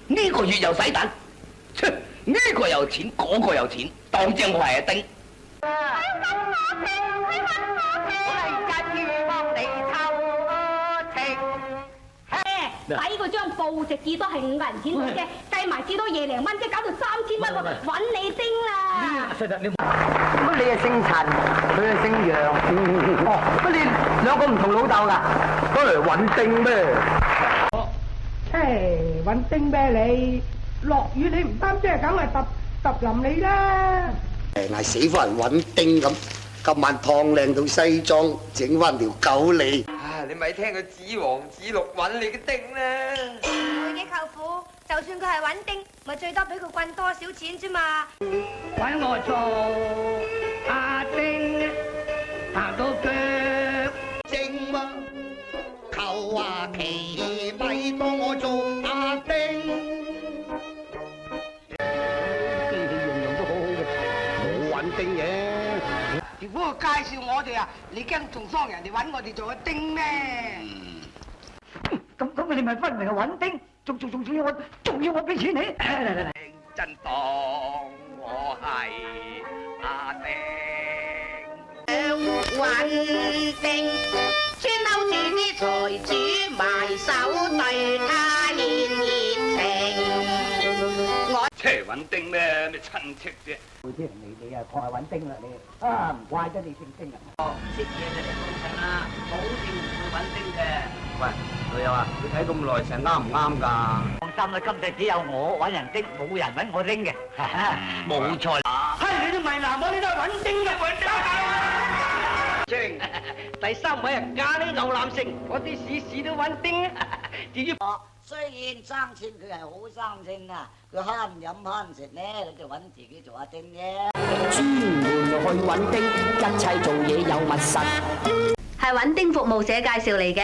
呢個月又洗蛋，切，呢個有錢，嗰個有錢，當正我係阿丁。抵嗰張報值至多係5銀錢到啫，計埋至多20零蚊啫，搞到3000蚊喎，揾你丁啦！乜你係姓陳，佢係姓楊，乜你兩個唔同老豆㗎？都嚟揾丁咩？揾丁咩你？落雨你唔擔遮，梗係揼淋你啦！係死翻人揾丁咁，今晚燙靚套西裝，整翻條狗脷。你咪聽佢指黃指綠揾你嘅丁啦！會嘅舅父，就算佢係揾丁，咪最多俾佢棍多少錢啫嘛！揾我做阿丁，行到腳正嘛，求下其咪當我做阿丁。機器樣樣都好好嘅，冇揾丁嘅。如果佢介紹我哋啊，你驚仲幫人哋揾我哋做個丁咩？咁你咪分明係揾丁，仲要我俾錢你？嚟，真當我係阿丁。揾丁，穿兜住啲財主埋手對他獻熱情。切揾丁咩親戚啫？啲人你啊，確係揾丁啦你啊，唔怪得你姓丁啊！唔識嘢嘅嚟幫襯啦，保證唔會揾丁嘅。喂，老友啊，你睇咁耐成啱唔啱㗎？放心啦，今世只有我揾人丁，冇人揾我丁嘅。冇錯啦。係你都咪嗱我，你都係揾丁嘅揾正，第3位係咖喱牛腩城，我啲事都揾丁啊！至於雖然生錢佢係好生性啊，佢慳飲慳食咧，佢就揾自己做阿丁啫。專門去揾丁，一切做嘢有密實。係揾丁服務社介紹嚟嘅。